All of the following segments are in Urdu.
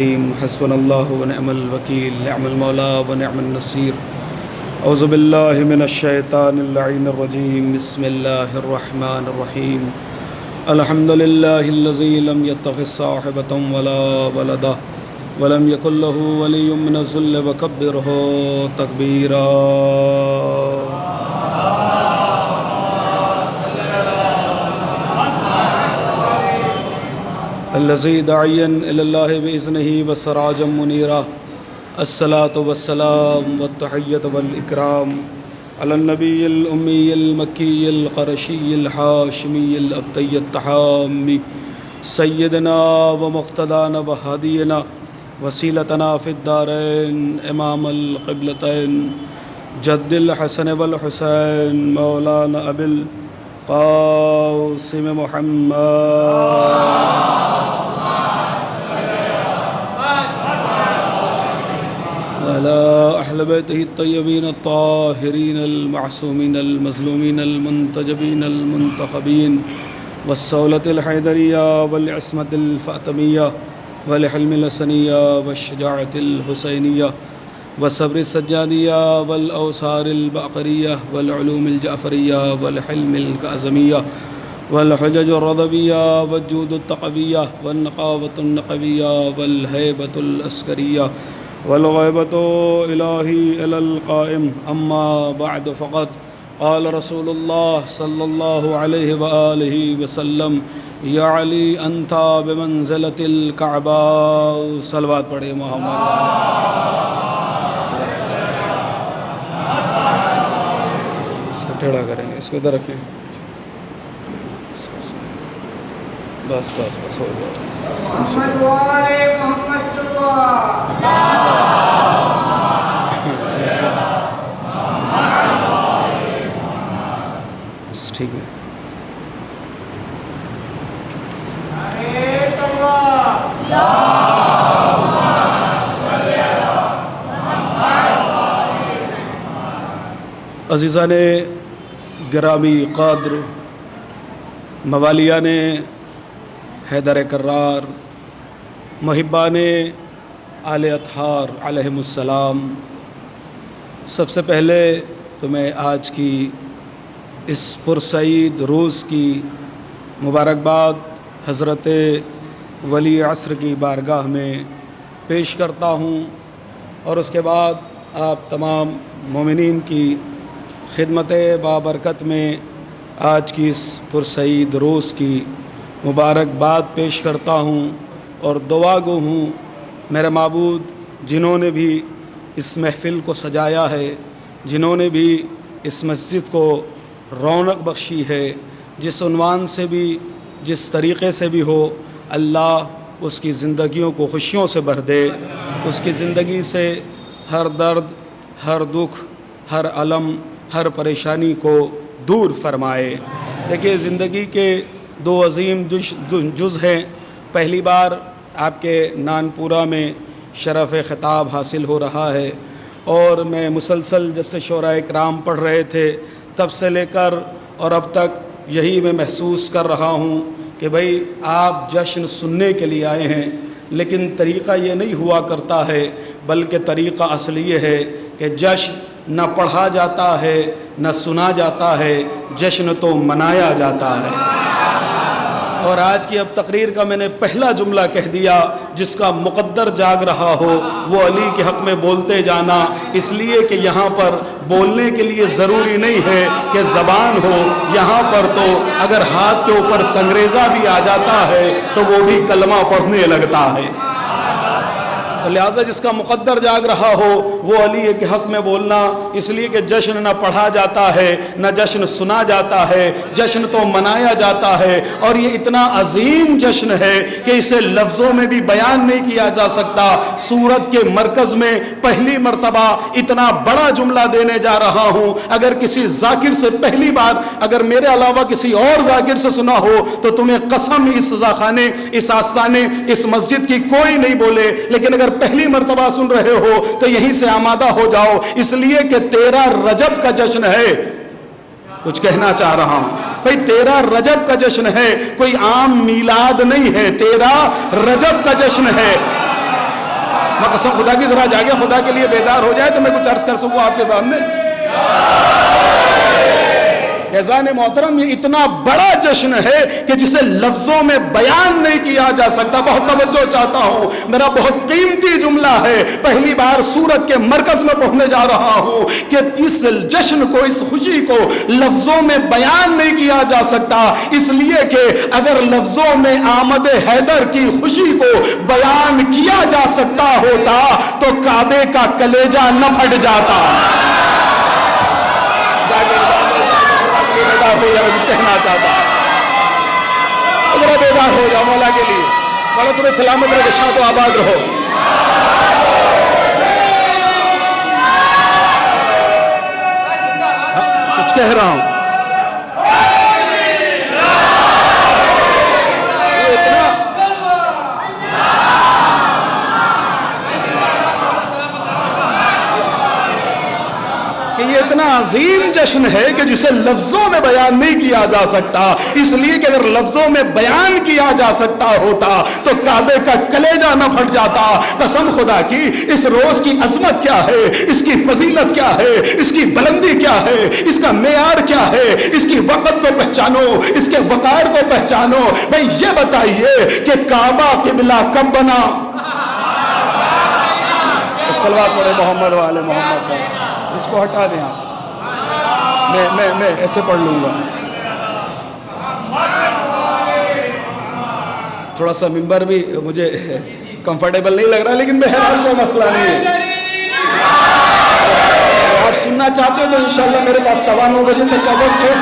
حسبنا اللہ ونعم الوکیل نعم المولا ونعم النصیر اعوذ باللہ من الشیطان اللعین الرجیم بسم اللہ الرحمن الرحیم الحمد للہ الذی لم يتخذ صاحبۃ ولا ولدا ولم یکن له ولی من الذل وکبرہ تکبیرا الذي داعيا إلى الله بإذنه وسراجا منيرا الصلاة والسلام والتحية والإكرام على النبي الأمي المكي القرشي الحاشمي الأبطي التحامي سيدنا ومقتدانا وهدينا وسيلتنا في الدارين إمام القبلتين جد الحسن والحسين مولانا أبي القاسم محمد على أهل بيته الطيبين الطاهرين المعصومين المظلومين المنتجبين المنتخبين والصولة الحيدرية والعصمة الفاطمية والحلم الحسنية والشجاعة الحسينية والصبر السجادية والأوصار الباقرية والعلوم الجعفرية والحلم الكاظمية والحجج الرضبية والجود التقوية والنقاوة النقوية والهيبة العسكرية والغيبة إلهي إلى القائم أما بعد فقد قال رسول الله صلى الله عليه وآله وسلم يا علي أنت بمنزلة الكعبة صلوات پڑھے محمد اس کو ٹیڑھا کریں گے، اس کو ادھر رکھیں، بس بس بس ہو گیا محمد وآل محمد صلی اللہ بس ٹھیک ہے۔ عزیزان گرامی قدر، موالیان حیدر کرار، محبان آل اطہار علیہم السلام، سب سے پہلے تو میں آج کی اس پرسعید روز کی مبارکباد حضرت ولی عصر کی بارگاہ میں پیش کرتا ہوں، اور اس کے بعد آپ تمام مومنین کی خدمت بابرکت میں آج کی اس پرسعید روز کی مبارکباد پیش کرتا ہوں، اور دعا گو ہوں میرے معبود جنہوں نے بھی اس محفل کو سجایا ہے، جنہوں نے بھی اس مسجد کو رونق بخشی ہے، جس عنوان سے بھی جس طریقے سے بھی ہو، اللہ اس کی زندگیوں کو خوشیوں سے بھر دے، اس کی زندگی سے ہر درد، ہر دکھ، ہر الم، ہر پریشانی کو دور فرمائے۔ دیکھیے، زندگی کے دو عظیم جز ہیں۔ پہلی بار آپ کے نانپورہ میں شرف خطاب حاصل ہو رہا ہے، اور میں مسلسل جب سے شعراء کرام پڑھ رہے تھے تب سے لے کر اور اب تک یہی میں محسوس کر رہا ہوں کہ بھائی آپ جشن سننے کے لیے آئے ہیں، لیکن طریقہ یہ نہیں ہوا کرتا ہے، بلکہ طریقہ اصل یہ ہے کہ جشن نہ پڑھا جاتا ہے نہ سنا جاتا ہے، جشن تو منایا جاتا ہے۔ اور آج کی اب تقریر کا میں نے پہلا جملہ کہہ دیا، جس کا مقدر جاگ رہا ہو وہ علی کے حق میں بولتے جانا، اس لیے کہ یہاں پر بولنے کے لیے ضروری نہیں ہے کہ زبان ہو، یہاں پر تو اگر ہاتھ کے اوپر سنگریزہ بھی آ جاتا ہے تو وہ بھی کلمہ پڑھنے لگتا ہے۔ تو لہٰذا جس کا مقدر جاگ رہا ہو وہ علی کے حق میں بولنا، اس لیے کہ جشن نہ پڑھا جاتا ہے نہ جشن سنا جاتا ہے، جشن تو منایا جاتا ہے، اور یہ اتنا عظیم جشن ہے کہ اسے لفظوں میں بھی بیان نہیں کیا جا سکتا۔ سورت کے مرکز میں پہلی مرتبہ اتنا بڑا جملہ دینے جا رہا ہوں، اگر کسی ذاکر سے پہلی بار اگر میرے علاوہ کسی اور ذاکر سے سنا ہو تو تمہیں قسم اس رضاخانے، اس آستانے، اس مسجد کی کوئی نہیں بولے، لیکن اگر پہلی مرتبہ سن رہے ہو تو یہیں سے آمادہ ہو جاؤ، اس لیے کہ 13 رجب کا جشن ہے۔ کچھ کہنا چاہ رہا ہوں بھئی 13 رجب کا جشن ہے، کوئی عام میلاد نہیں ہے، 13 رجب کا جشن ہے۔ قسم خدا کی ذرا جاگے خدا کے لیے بیدار ہو جائے تو میں کچھ عرض کر سکوں آپ کے سامنے. اذان محترم یہ اتنا بڑا جشن ہے کہ جسے لفظوں میں بیان نہیں کیا جا سکتا. بہت توجہ چاہتا ہوں, میرا بہت قیمتی جملہ ہے, پہلی بار سورت کے مرکز میں پہنچنے جا رہا ہوں کہ اس جشن کو, اس خوشی کو لفظوں میں بیان نہیں کیا جا سکتا, اس لیے کہ اگر لفظوں میں آمد حیدر کی خوشی کو بیان کیا جا سکتا ہوتا تو کعبے کا کلیجہ نہ پھٹ جاتا. بیدار ہو جا, میں کچھ کہنا چاہتا ہوں, ذرا بیدار ہو جا مولا کے لیے. مولا تمہیں سلامت رہے, شاد و آباد رہو. کچھ کہہ رہا ہوں. یہ اتنا عظیم جشن ہے کہ جسے لفظوں میں بیان نہیں کیا جا سکتا, اس لیے کہ اگر لفظوں میں بیان کیا جا سکتا ہوتا تو کعبے کا کلیجہ نہ پھٹ جاتا. قسم خدا کی, اس روز کی عظمت کیا ہے, اس کی فضیلت کیا ہے, اس کی بلندی کیا ہے, اس کا معیار کیا ہے, اس کی وقت کو پہچانو, اس کے وقار کو پہچانو. بھئی یہ بتائیے کہ کعبہ قبلہ کب بنا؟ صلوات پڑھے محمد والے محمد پر. اس کو ہٹا دیں آپ, میں ایسے پڑھ لوں گا. تھوڑا سا ممبر بھی مجھے کمفرٹیبل نہیں لگ رہا, لیکن بہرحال کوئی مسئلہ نہیں ہے. آپ سننا چاہتے ہو تو انشاءاللہ میرے پاس 9:15 بجے تک کا وقت ہے,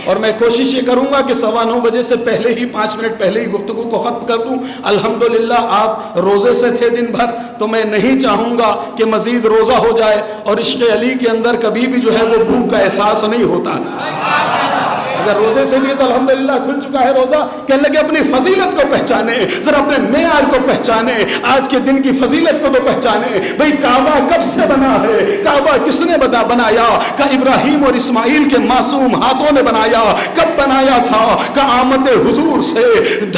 اور میں کوشش یہ کروں گا کہ 9:15 بجے سے پہلے ہی 5 منٹ پہلے ہی گفتگو کو ختم کر دوں. الحمدللہ آپ روزے سے تھے دن بھر, تو میں نہیں چاہوں گا کہ مزید روزہ ہو جائے, اور عشق علی کے اندر کبھی بھی جو ہے وہ بھوک کا احساس نہیں ہوتا. اگر روزے سے بھی تو الحمدللہ کھل چکا ہے روزہ, کہنے لگے اپنی فضیلت کو پہچانے, ذرا اپنے معیار کو پہچانے, آج کے دن کی فضیلت کو تو پہچانے. بھئی کعبہ کب سے بنا ہے, کعبہ کس نے بنایا؟ کہ ابراہیم اور اسماعیل کے معصوم ہاتھوں نے بنایا. کب بنایا تھا؟ کہ آمد حضور سے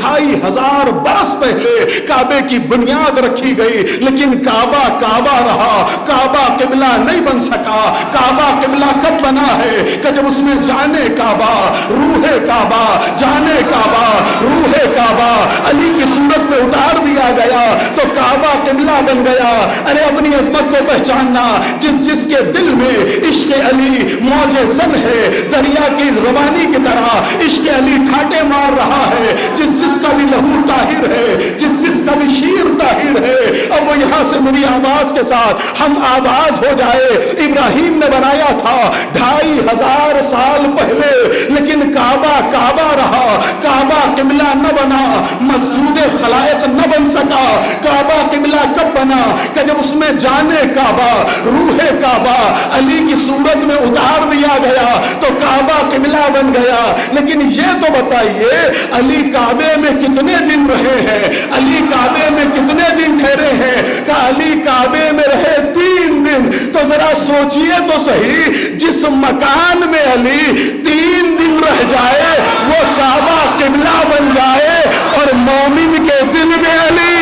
2500 برس پہلے کعبے کی بنیاد رکھی گئی, لیکن کعبہ کعبہ رہا, کعبہ قبلہ نہیں بن سکا. کعبہ قبلہ کب بنا ہے؟ کہ جب اس میں جانے کعبہ, روح کعبہ, جانے کعبہ, روح کعبہ علی کی صورت میں اتار دیا گیا تو کعبہ قبلہ بن گیا. ارے اپنی عظمت کو پہچاننا, جس کے دل میں عشق علی موج زن ہے, دریا کی روانی کی طرح عشق علی ٹھاٹے مار رہا ہے, جس کا بھی لہو طاہر ہے, جس کا بھی شیر طاہر ہے, اب وہ یہاں سے میری آواز کے ساتھ ہم آواز ہو جائے. ابراہیم نے بنایا تھا 2500 سال پہلے, لیکن کعبہ کعبہ رہا, کعبہ قبلہ نہ بنا, مسجود خلائق نہ بن سکا. کعبہ قبلہ کب بنا؟ کہ جب اس میں جانے کعبہ, روح کعبہ علی کی صورت میں اتار دیا گیا تو کعبہ قبلہ بن گیا. لیکن یہ تو بتائیے علی کعبے میں کتنے دن رہے ہیں, علی کعبے میں کتنے دن ٹھہرے ہیں؟ کہ علی کعبے میں رہے 3 دن. تو ذرا سوچئے تو صحیح, جس مکان میں علی 3 دن رہ جائے وہ کعبہ قبلہ بن جائے, اور مومن کے دل میں علی.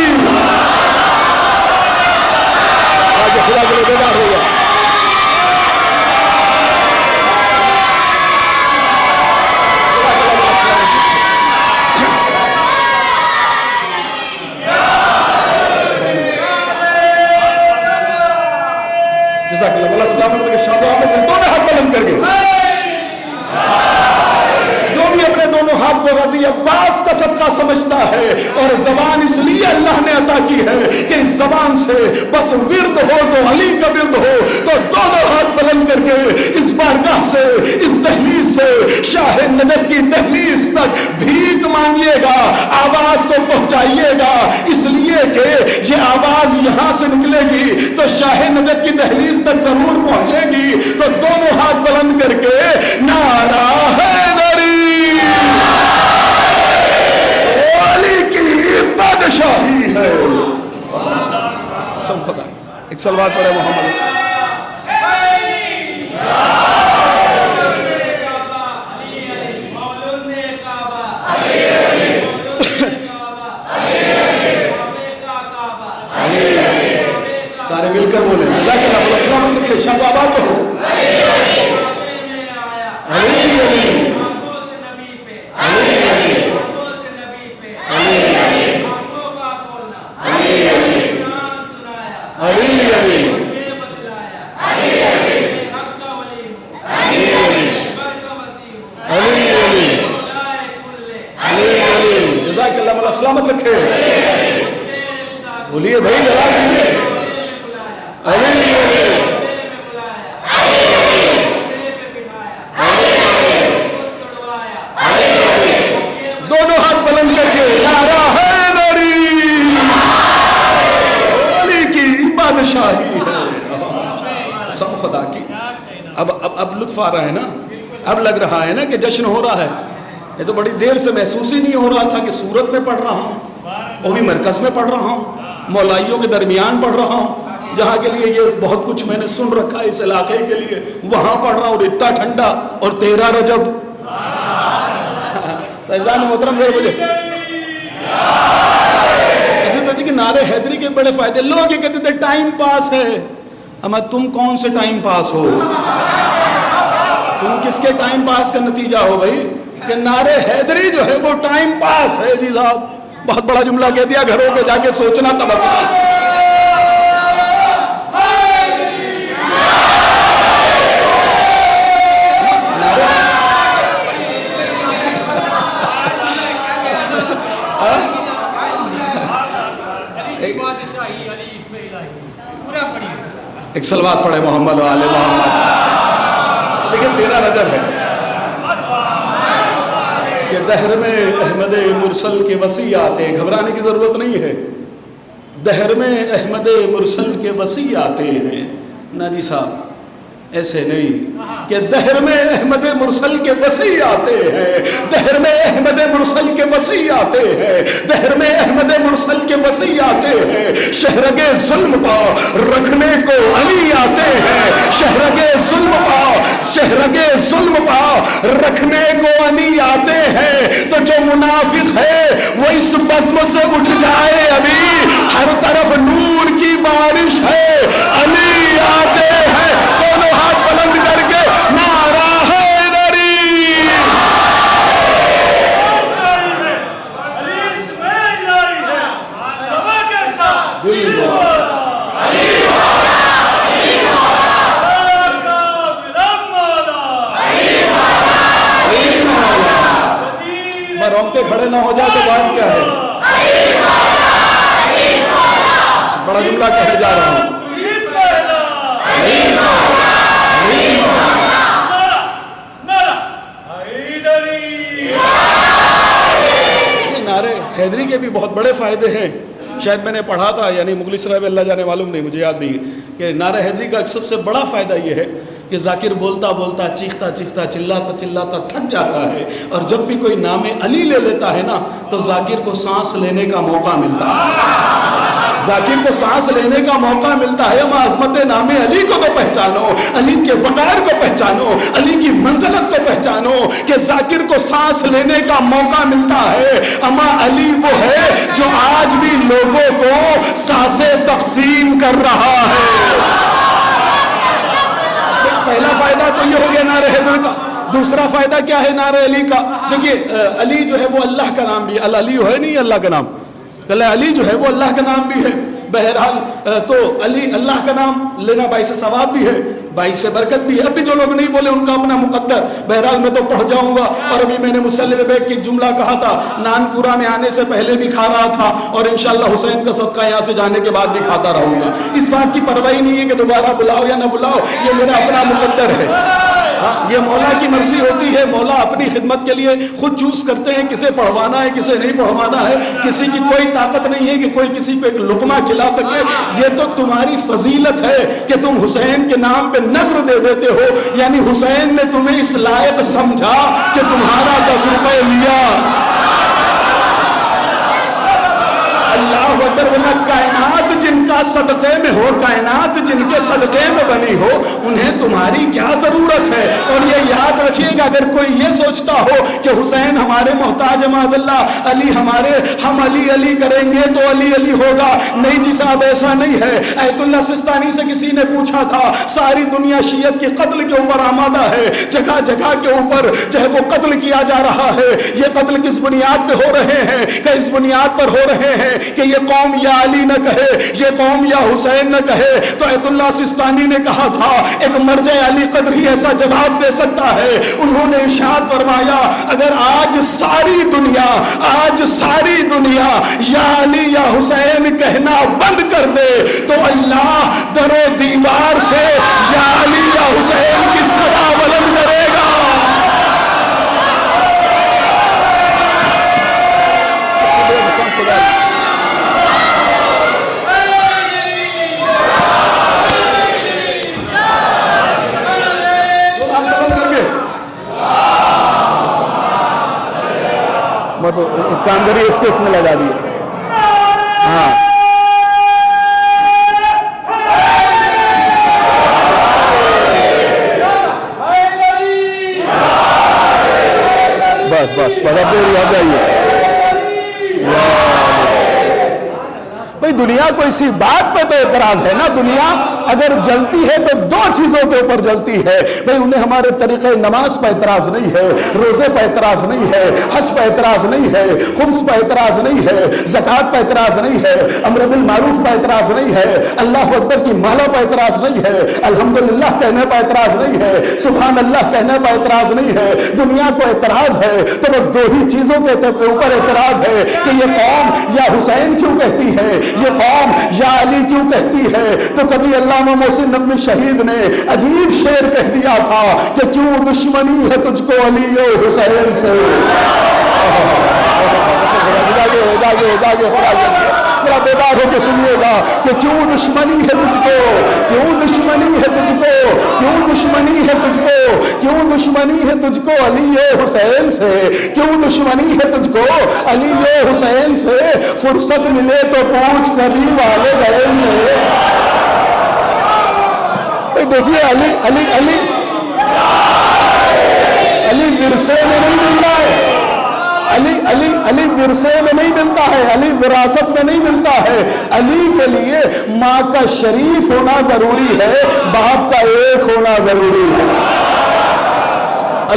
آج خدا کے لیے بیدار ہو گیا. جزاک اللہ, اللہ سلامت رکھے, شاد و آباد رہے. دونوں ہاتھ بلند کر کے, جو بھی اپنے دونوں ہاتھ کو غازی عباس کا صدقہ سمجھتا ہے, اور زبان اس لیے اللہ نے عطا کی ہے کہ اس زبان سے بس ورد ہو تو علی کا ورد ہو, تو دونوں ہاتھ بلند کر کے اس بارگاہ سے, اس دہلیز سے, شاہ نجف کی دہلیز تک بھیک مانگیے گا, آواز کو پہنچائیے گا. اس لیے کہ یہ آواز یہاں سے نکلے گی تو شاہ نجف کی دہلیز تک ضرور پہنچے گی. تو دونوں ہاتھ بلند کر کے نعرہ حیدری, علی کی بادشاہی ہے. سب خدا ایک صلوات پڑھے محمد. سارے مل کر بولیں جزاک اللہ خیر. سلامت رکھے. شاد و آباد رہو. جزاک اللہ مولا سلامت رکھے. بولیے بھائی جواب دیجیے. دونوں ہاتھ بلند کر کے نعرہ حیدری. علی کی بادشاہی ہے. سب خدا کی. اب لطف آ رہا ہے نا. اب لگ رہا ہے نا کہ جشن ہو رہا ہے. یہ تو بڑی دیر سے محسوس ہی نہیں ہو رہا تھا کہ سورت میں پڑھ رہا ہوں, وہ بھی مرکز میں پڑھ رہا ہوں, مولائیوں کے درمیان پڑھ رہا ہوں, جہاں کے لیے یہ بہت کچھ میں نے سن رکھا ہے اس علاقے کے لیے, وہاں پڑھ رہا ہوں, اور اتنا ٹھنڈا, اور 13 رجب. فیضان محترم ذرا بولے. ایسے تو کہ نعرہ حیدری کے بڑے فائدے. لوگ یہ کہتے تھے ٹائم پاس ہے. اما تم کون سے ٹائم پاس ہو؟ تم کس کے ٹائم پاس کا نتیجہ ہو بھائی؟ کہ نعرہ حیدری جو ہے وہ ٹائم پاس ہے. جی صاحب بہت بڑا جملہ کہہ دیا. گھروں پہ جا کے سوچنا تب اصل. ایک صلوات پڑھے محمد و آل محمد. دیکھیں 13 رجب ہے کہ دہر میں احمد مرسل کے وسیع آتے. گھبرانے کی ضرورت نہیں ہے. دہر میں احمد مرسل کے وسیع آتے ہیں. نا جی صاحب ایسے نہیں کہ دہر میں احمد مرسل کے وسیع آتے ہیں. دہر میں احمد مرسل کے وسیع آتے ہیں. دہر میں احمد مرسل کے وسیع آتے ہیں. شہرگے ظلم پا رکھنے کو علی آتے ہیں. شہرگے ظلم پا رکھنے کو علی آتے ہیں. تو جو منافق ہے وہ اس بزم سے اٹھ جائے. ابھی ہر طرف نور کی بارش ہے. علی آتے ہیں. دونوں ہاتھ بلند کر کے نعرہ حیدری. رونگٹے کھڑے نہ ہو جائے تو بات کیا ہے؟ بڑا جملہ کہنے جا رہا ہوں. نعرہ حیدری کے بھی بہت بڑے فائدے ہیں. شاید میں نے پڑھا تھا, یعنی مغلی صاحب اللہ جانے معلوم نہیں, مجھے یاد نہیں, کہ نعرہ حیدری کا سب سے بڑا فائدہ یہ ہے کہ ذاکر بولتا بولتا چیختا چیختا چلاتا چلاتا تھک جاتا ہے, اور جب بھی کوئی نام علی لے لیتا ہے نا تو ذاکر کو سانس لینے کا موقع ملتا ہے. ذاکر کو سانس لینے کا موقع ملتا ہے. اما عظمت نام علی کو تو پہچانو, علی کے وقار کو پہچانو, علی کی منزلت کو پہچانو کہ ذاکر کو سانس لینے کا موقع ملتا ہے. اما علی وہ ہے جو آج بھی لوگوں کو سانسیں تقسیم کر رہا ہے. پہلا فائدہ تو یہ ہو گیا نعرہ حیدر کا. دوسرا فائدہ کیا ہے نعرہ علی کا؟ دیکھیے علی جو ہے وہ اللہ کا نام بھی, علی ہے نہیں اللہ کا نام, علی جو ہے وہ اللہ کا نام بھی ہے. بہرحال تو علی اللہ کا نام لینا باعث ثواب بھی ہے, باعث برکت بھی ہے. اب بھی جو لوگ نہیں بولے ان کا اپنا مقدر. بہرحال میں تو پڑھ جاؤں گا. اور ابھی میں نے مصلی میں بیٹھ کے ایک جملہ کہا تھا, نانپورہ میں آنے سے پہلے بھی کھا رہا تھا, اور انشاءاللہ حسین کا صدقہ یہاں سے جانے کے بعد بھی کھاتا رہوں گا. اس بات کی پرواہی نہیں ہے کہ دوبارہ بلاؤ یا نہ بلاؤ, یہ میرا اپنا مقدر ہے. یہ مولا کی مرضی ہوتی ہے. مولا اپنی خدمت کے لیے خود چوز کرتے ہیں کسے پڑھوانا ہے کسے نہیں پڑھوانا ہے. کسی کی کوئی طاقت نہیں ہے کہ کوئی کسی کو ایک لقمہ کھلا سکے. یہ تو تمہاری فضیلت ہے کہ تم حسین کے نام پہ نظر دے دیتے ہو, یعنی حسین نے تمہیں اس لائق سمجھا کہ تمہارا 10 روپے لیا. اللہ اکبر. ورنہ کائنات جن جن کا صدقے میں ہو کائنات، جن کے صدقے میں بنی ہو، انہیں تمہاری کیا ضرورت ہے؟ اور یہ یاد رکھیے گا، اگر کوئی یہ سوچتا ہو کہ حسین ہمارے محتاج معاذ اللہ، علی ہمارے، ہم علی علی کریں گے تو علی علی ہوگا، نہیں جی صاحب ایسا نہیں ہے۔ ایت اللہ سستانی سے کسی نے پوچھا تھا، ساری دنیا شیعت کے قتل کے اوپر آمادہ ہے، جگہ جگہ کے اوپر جو ہے وہ قتل کیا جا رہا ہے، یہ قتل کس بنیاد پہ ہو رہے ہیں؟ کہ اس بنیاد پر ہو رہے ہیں کہ یہ قوم یا علی نہ کہے، یہ قوم یا حسین نہ کہے۔ تو ایت اللہ سستانی نے کہا تھا، ایک مرجع علی قدر ہی ایسا جواب دے سکتا ہے۔ انہوں نے ارشاد فرمایا، اگر آج ساری دنیا یا علی یا حسین کہنا بند کر دے تو اللہ در و دیوار سے یا علی یا حسین کی صدا بلند کرے گا۔ تو ایک کام کریے، اس کے اس میں لگا دیے۔ ہاں بس بس بس اب یاد جائیے بھائی، دنیا کو اسی بات پہ تو اعتراض ہے نا، دنیا اگر جلتی ہے تو دو چیزوں کے اوپر جلتی ہے بھئی، انہیں ہمارے طریقہ نماز پہ اعتراض نہیں ہے، روزے پہ اعتراض نہیں ہے، حج پہ اعتراض نہیں ہے، خمس پہ اعتراض نہیں ہے، زکوٰۃ پہ اعتراض نہیں ہے، امر بالمعروف پہ اعتراض نہیں ہے، اللہ اکبر کی مالا پہ اعتراض نہیں ہے، الحمدللہ کہنے پہ اعتراض نہیں ہے، سبحان اللہ کہنے پہ اعتراض نہیں ہے۔ دنیا کو اعتراض ہے تو بس دو ہی چیزوں کے اوپر اعتراض ہے کہ یہ قوم یا حسین کیوں کہتی ہے، یہ قوم یا علی کیوں کہتی ہے۔ تو کبھی اللہ محسن نقوی شہید نے عجیب شعر کہہ دیا تھا کہ کیوں دشمنی ہے تجھ کو علی و حسین سے۔ ذرا بیدار ہو کے سنیے گا کہ کیوں دشمنی ہے تجھ کو، کیوں دشمنی ہے تجھ کو، کیوں دشمنی ہے تجھ کو، کیوں دشمنی ہے تجھ کو علی حسین سے، کیوں دشمنی ہے تجھ کو علی حسین سے، فرصت ملے تو پوچھ کبھی والدین سے۔ دیکھیے علی علی علی علی ورثے میں نہیں ملتا ہے، علی ورثے میں نہیں ملتا ہے، علی وراثت میں نہیں ملتا ہے۔ علی کے لیے ماں کا شریف ہونا ضروری ہے، باپ کا ایک ہونا ضروری ہے۔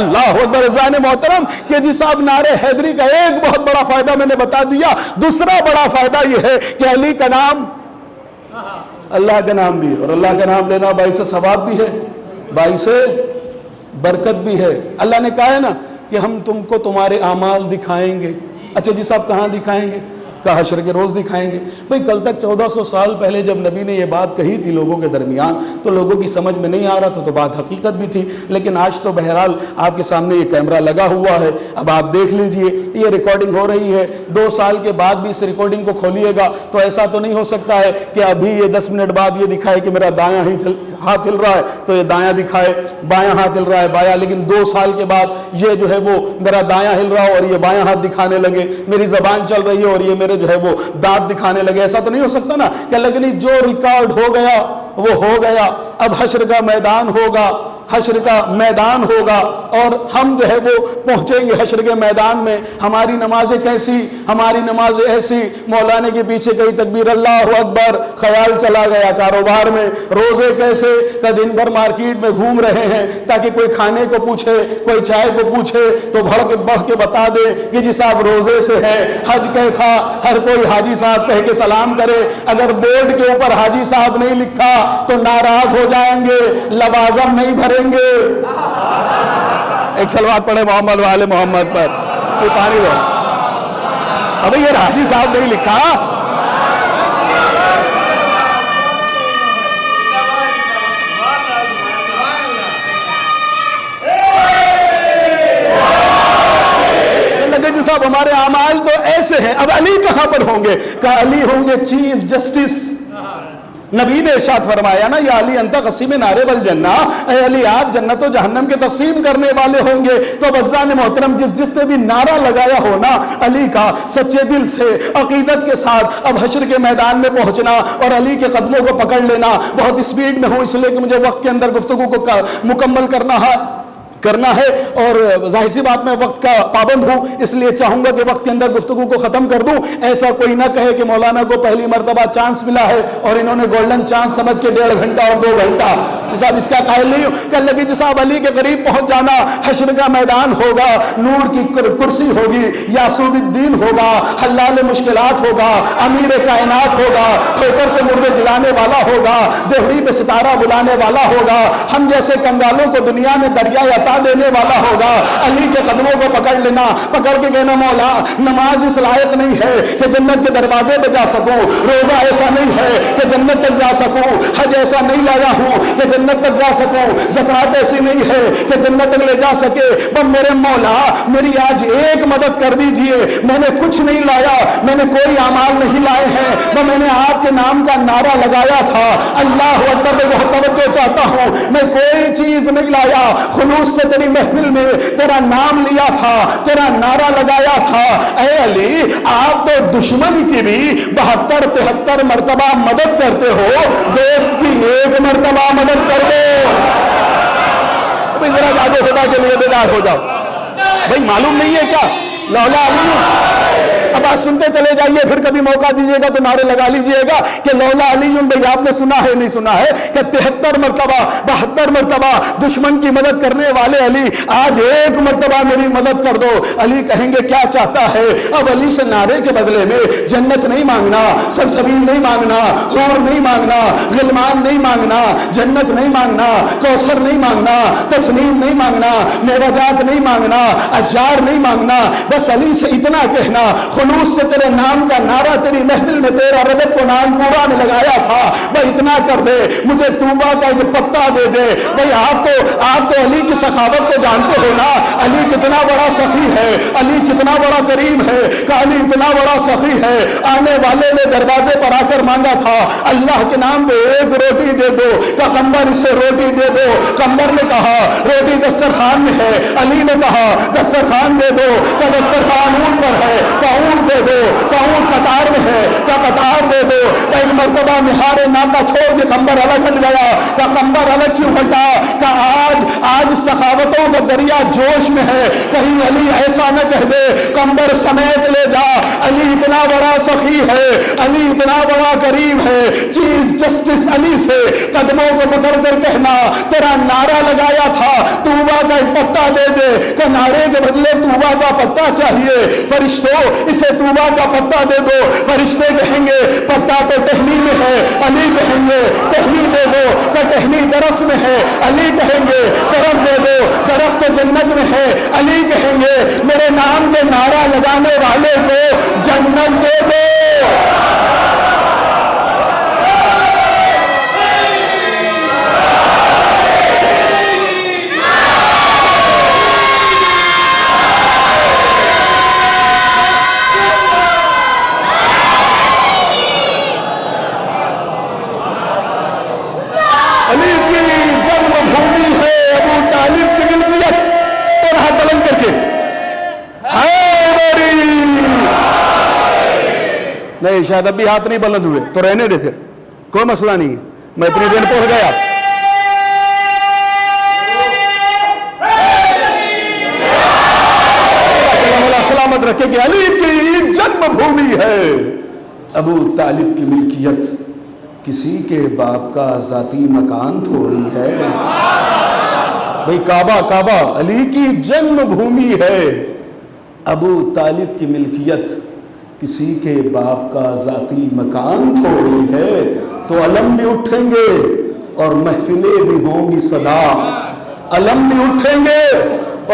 اللہ اکبر۔ عزیزان محترم کہ جی صاحب نعرہ حیدری کا ایک بہت بڑا فائدہ میں نے بتا دیا، دوسرا بڑا فائدہ یہ ہے کہ علی کا نام اللہ کا نام بھی ہے، اور اللہ کا نام لینا باعث ثواب بھی ہے، باعث برکت بھی ہے۔ اللہ نے کہا ہے نا کہ ہم تم کو تمہارے اعمال دکھائیں گے۔ اچھا جی صاحب کہاں دکھائیں گے؟ کہا حشر کے روز دکھائیں گے۔ بھئی کل تک 1400 سال پہلے جب نبی نے یہ بات کہی تھی لوگوں کے درمیان تو لوگوں کی سمجھ میں نہیں آ رہا تھا، تو بات حقیقت بھی تھی، لیکن آج تو بہرحال آپ کے سامنے یہ کیمرہ لگا ہوا ہے، اب آپ دیکھ لیجئے، یہ ریکارڈنگ ہو رہی ہے، 2 سال کے بعد بھی اس ریکارڈنگ کو کھولیے گا تو ایسا تو نہیں ہو سکتا ہے کہ ابھی یہ 10 منٹ بعد یہ دکھائے کہ میرا دایاں ہاتھ ہل رہا ہے تو یہ دایاں دکھائے، بایاں ہاتھ ہل رہا ہے بایاں، لیکن 2 سال کے بعد یہ جو ہے وہ میرا دایاں ہل رہا ہو اور یہ بایاں ہاتھ دکھانے لگے، میری زبان چل رہی ہے اور یہ میرے جو ہے وہ دانت دکھانے لگے۔ ایسا تو نہیں ہو سکتا نا کہ لیکن جو ریکارڈ ہو گیا وہ ہو گیا، اب حشر کا میدان ہوگا، حشر کا میدان ہوگا اور ہم جو ہے وہ پہنچیں گے حشر کے میدان میں۔ ہماری نمازیں کیسی، ہماری نمازیں ایسی، مولانے کے پیچھے کئی تکبیر اللہ اکبر، خیال چلا گیا کاروبار میں۔ روزے کیسے کہ دن بھر مارکیٹ میں گھوم رہے ہیں تاکہ کوئی کھانے کو پوچھے، کوئی چائے کو پوچھے تو بڑھ کے بتا دے کہ جی صاحب روزے سے ہے۔ حج کیسا، ہر کوئی حاجی صاحب کہہ کے سلام کرے، اگر بورڈ کے اوپر حاجی صاحب نہیں لکھا تو ناراض ہو جائیں گے، لوازم نہیں بھریں گے۔ ایک صلوات پڑھے محمد وآل محمد پر، کوئی پانی دو۔ ابھی یہ حاجی صاحب نہیں لکھا، صاحب ہمارے اعمال تو ایسے ہیں، اب علی کہاں پر ہوں گے؟ کہ علی ہوں گے چیف جسٹس نبی نے ارشاد فرمایا نا، یا علی انت قسیم نار والجنہ، اے علی آپ جنت و جہنم کے تقسیم کرنے والے ہوں گے۔ تو بزان محترم جس نے بھی نعرہ لگایا ہو نا علی کا سچے دل سے عقیدت کے ساتھ، اب حشر کے میدان میں پہنچنا اور علی کے قدموں کو پکڑ لینا۔ بہت اسپیڈ میں ہوں اس لیے کہ مجھے وقت کے اندر گفتگو کو مکمل کرنا ہے اور ظاہر سی بات میں وقت کا پابند ہوں، اس لیے چاہوں گا کہ وقت کے اندر گفتگو کو ختم کر دوں۔ ایسا کوئی نہ کہے کہ مولانا کو پہلی مرتبہ چانس ملا ہے اور انہوں نے گولڈن چانس سمجھ کے 1.5 گھنٹہ اور 2 گھنٹہ صاحب اس کا قائل نہیں ہوں کہ نبی جی صاحب علی کے قریب پہنچ جانا، حشر کا میدان ہوگا، نور کی کرسی ہوگی، یاسود الدین ہوگا، حلال مشکلات ہوگا، امیر کائنات ہوگا، ٹھوکر سے مردے جلانے والا ہوگا، دہڑی پہ ستارہ بلانے والا ہوگا، ہم جیسے کنگالوں کو دنیا میں دریا عطا دینے والا ہوگا۔ علی کے قدموں کو پکڑ لینا، پکڑ کے کہنا مولا نماز اس لائق نہیں ہے کہ جنت کے دروازے پہ جا سکوں، روزہ ایسا نہیں ہے کہ جنت تک جا سکوں، حج ایسا نہیں لایا ہوں کہ جنت تک جا سکوں، زکوٰۃ ایسی نہیں ہے کہ جنت تک لے جا سکے، بس میرے مولا میری آج ایک مدد کر دیجئے، میں نے کچھ نہیں لایا، میں نے کوئی اعمال نہیں لائے ہیں، بس میں نے آپ کے نام کا نعرہ لگایا تھا، اللہ اکبر میں بہت توجہ چاہتا ہوں، میں کوئی چیز نہیں لایا، خلوص سے تیری محفل میں تیرا نام لیا تھا، تیرا نعرہ لگایا تھا۔ اے علی آپ تو دشمن کی بھی 72-73 مرتبہ مدد کرتے ہو، دوست کی ایک مرتبہ مدد کر دو۔ ابھی ذرا جاگو خدا کے لیے بیدار ہو جاؤ بھائی، معلوم نہیں ہے کیا لولا علی؟ اب آپ سنتے چلے جائیے، پھر کبھی موقع دیجیے گا تو نعرے لگا لیجیے گا کہ لولا علی بھائی آپ نے سنا ہے نہیں سنا ہے کہ 73 مرتبہ 72 مرتبہ دشمن کی مدد کرنے والے علی آج ایک مرتبہ میری مدد کر دو۔ علی کہیں گے کیا چاہتا ہے؟ اب علی سے نعرے کے بدلے میں جنت نہیں مانگنا، سلسبیل نہیں مانگنا، حور نہیں مانگنا، غلمان نہیں مانگنا، جنت نہیں مانگنا، کوثر نہیں مانگنا، تسنیم نہیں مانگنا، میوجات نہیں مانگنا، اشجار نہیں مانگنا، بس علی سے اتنا کہنا، خلوص سے تیرے نام کا نعرہ تیری محفل میں تیرا رجب کو نام پورا میں لگایا تھا، بھائی اتنا کر دے، مجھے توبہ کا ایک پتہ دے دے۔ بھئی آپ تو علی کی سخاوت کو جانتے ہو نا، علی کتنا بڑا سخی ہے، علی کتنا بڑا کریم ہے، کہ علی اتنا بڑا سخی ہے، آنے والے نے دروازے پر آ کر مانگا تھا اللہ کے نام پہ ایک روٹی دے دو، کہ قمبر اسے روٹی دے دو، قمبر نے کہا روٹی دسترخوان میں ہے، علی نے کہا دسترخوان دے دو، کہ دسترخوان اون پر ہے، کہ اون دے دو، کہ اون قطار میں ہے، کہ قطار دے دو۔ ایک مرتبہ مہار ناکا چھوڑ کے قمبر الگ ہٹ گیا، کہ قمبر الگ کیوں ہٹا؟ کہ آج سخاوتوں کا دریا جوش میں ہے، کہیں علی ایسا نہ کہہ دے قمبر سمیت لے جا۔ علی اتنا بڑا سخی ہے، علی اتنا بڑا کریم ہے، چیف جسٹس علی سے قدموں کو پکڑ کر کہنا تیرا نعرہ لگایا تھا توبہ کا ایک پتہ دے دے، کہ نعرے کے بدلے توبہ کا پتہ چاہیے، فرشتوں اسے توبہ کا پتہ دے دو۔ فرشتے کہیں گے پتہ تو ٹہنی میں ہے، علی کہیں گے ٹہنی دے دو، کہ ٹہنی درخت میں ہے، علی کہیں گے درخت دے دو، درخت تو جنت میں ہے، علی کہیں گے میرے نام کے نعرہ لگانے والے کو جنت دے دو۔ علی کی جنم بھومی ہے ابو طالب کی ملکیت، اور ہاتھ بلند کر کے نہیں، شاید اب بھی ہاتھ نہیں بلند ہوئے تو رہنے دے، پھر کوئی مسئلہ نہیں ہے، میں اتنی دیر پہنچ گیا۔ سلامت رکھے کہ علی کی جنم بھومی ہے ابو طالب کی ملکیت، کسی کے باپ کا ذاتی مکان تھوڑی ہے۔ بھئی کعبہ علی کی جنم بھومی ہے، ابو طالب کی ملکیت کسی کے باپ کا ذاتی مکان تھوڑی ہے۔ تو علم بھی اٹھیں گے اور محفلیں بھی ہوں گی صدا، علم بھی اٹھیں گے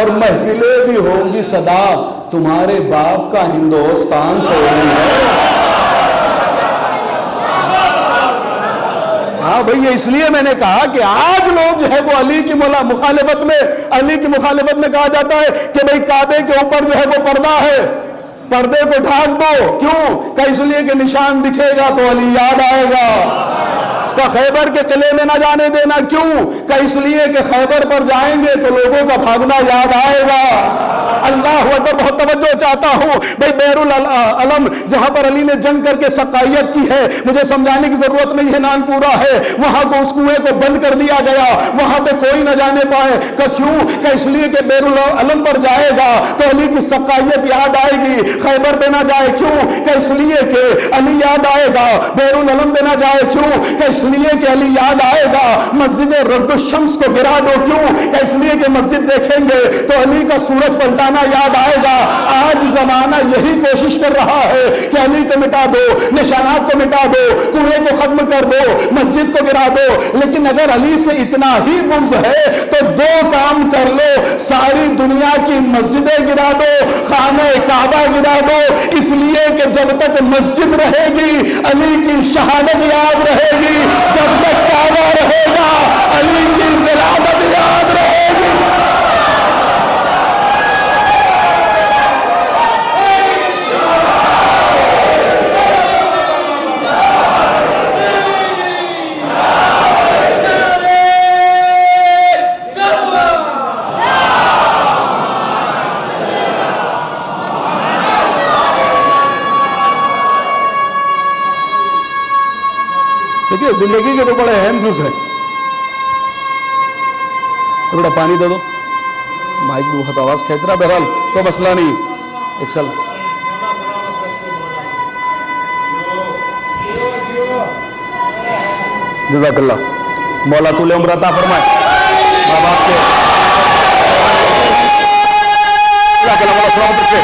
اور محفلیں بھی ہوں گی صدا، تمہارے باپ کا ہندوستان تھوڑی ہے۔ ہاں بھئی اس لیے میں نے کہا کہ آج لوگ جو ہے وہ علی کی مخالفت میں کہا جاتا ہے کہ بھئی کعبے کے اوپر جو ہے وہ پردہ ہے، پردے کو ڈھانپ دو، کیوں؟ کہ اس لیے کہ نشان دکھے گا تو علی یاد آئے گا۔ کا خیبر کے قلعے میں نہ جانے دینا. کیوں؟ کہ اس لیے کہ خیبر پر جائیں گے تو لوگوں کا بھاگنا یاد آئے گا. اللہ اکبر. بہت توجہ چاہتا ہوں بھائی. بیر العلم جہاں پر علی نے جنگ کر کے سقائیت کی ہے, مجھے سمجھانے کی ضرورت نہیں ہے, نان پورا ہے, وہاں کو اس کنویں کو بند کر دیا گیا, وہاں پہ کوئی نہ جانے پائے. کہ کیوں؟ کہ اس لیے کہ بیر العلم پر جائے گا تو علی کی سقائیت یاد آئے گی. خیبر پہ نہ جائے. کیوں؟ کہ اس لیے کہ علی یاد آئے گا. بیر العلم پہ نہ جائے. کیوں؟ کہ اس لیے کہ علی یاد آئے گا. مسجد رد الشمس کو گرا دو. کیوں؟ کہ اس لیے کہ مسجد دیکھیں گے تو علی کا سورج پلٹانا یاد آئے گا. آج زمانہ یہی کوشش کر رہا ہے کہ علی کو مٹا دو, نشانات کو مٹا دو, کنویں کو ختم کر دو, مسجد کو گرا دو. لیکن اگر علی سے اتنا ہی بغض ہے تو دو کام کر لو. ساری دنیا کی مسجدیں گرا دو, خانہ کعبہ گرا دو. اس لیے کہ جب تک مسجد رہے گی علی کی شہادت یاد رہے گی, جب تک کعبہ رہے گا علی کی ولادت یاد رہے گی. دیکھیے زندگی کے تو بڑے اہم جز ہیں. تھوڑا پانی دے دو, مائک بھی بہت آواز کھینچ رہا. بہرحال کوئی مسئلہ نہیں. ایک سال جزاک اللہ. مولا طول عمر عطا فرمائے. ماں باپ کے جزاک اللہ. مولا سلامت رکھے.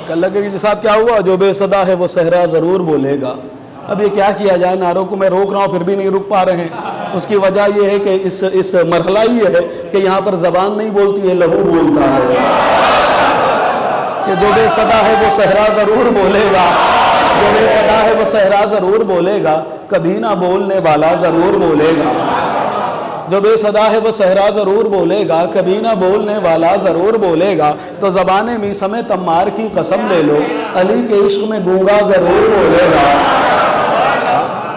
کل لگے کہ جی صاحب کیا ہوا؟ جو بے صدا ہے وہ صحرا ضرور بولے گا. اب یہ کیا کیا جائے؟ نعروں کو میں روک رہا ہوں پھر بھی نہیں رک پا رہے ہیں. اس کی وجہ یہ ہے کہ اس مرحلہ یہ ہے کہ یہاں پر زبان نہیں بولتی ہے, لہو بولتا ہے. کہ جو بے صدا ہے وہ صحرا ضرور بولے گا, جو بے صدا ہے وہ صحرا ضرور بولے گا, کبھی نہ بولنے والا ضرور بولے گا. جو بے صدا ہے وہ صحرا ضرور بولے گا, کبھی نہ بولنے والا ضرور بولے گا. تو زبان میثم تمار کی قسم لے لو, علی کے عشق میں گونگا ضرور بولے گا.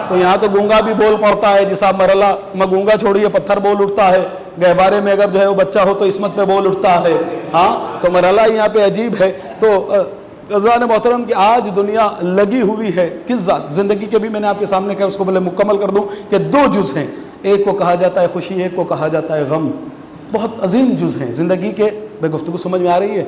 تو یہاں تو گونگا بھی بول پڑتا ہے. جیسا مرحلہ میں گونگا چھوڑیے پتھر بول اٹھتا ہے, گہوارے میں اگر جو ہے وہ بچہ ہو تو عصمت پہ بول اٹھتا ہے. ہاں تو مرحلہ یہاں پہ عجیب ہے. تو عزیزان محترم کہ آج دنیا لگی ہوئی ہے کس ذات زندگی کے بھی میں نے آپ کے سامنے کہا, اس کو بولے مکمل کر دوں کہ دو جز ہیں. ایک کو کہا جاتا ہے خوشی, ایک کو کہا جاتا ہے غم. بہت عظیم جز ہیں زندگی کے. بے گفتگو سمجھ میں آ رہی ہے؟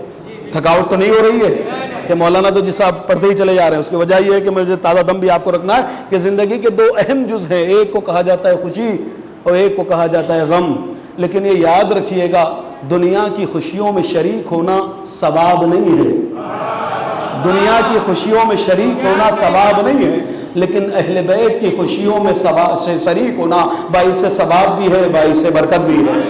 تھکاوٹ تو نہیں ہو رہی ہے کہ مولانا تو جس آپ پڑھتے ہی چلے جا رہے ہیں؟ اس کی وجہ یہ ہے کہ مجھے تازہ دم بھی آپ کو رکھنا ہے کہ زندگی کے دو اہم جز ہیں. ایک کو کہا جاتا ہے خوشی اور ایک کو کہا جاتا ہے غم. لیکن یہ یاد رکھیے گا, دنیا کی خوشیوں میں شریک ہونا ثواب نہیں ہے. دنیا کی خوشیوں میں شریک ہونا ثواب نہیں ہے, لیکن اہل بیت کی خوشیوں میں شریک ہونا باعث ثواب بھی ہے, باعث برکت بھی ہے.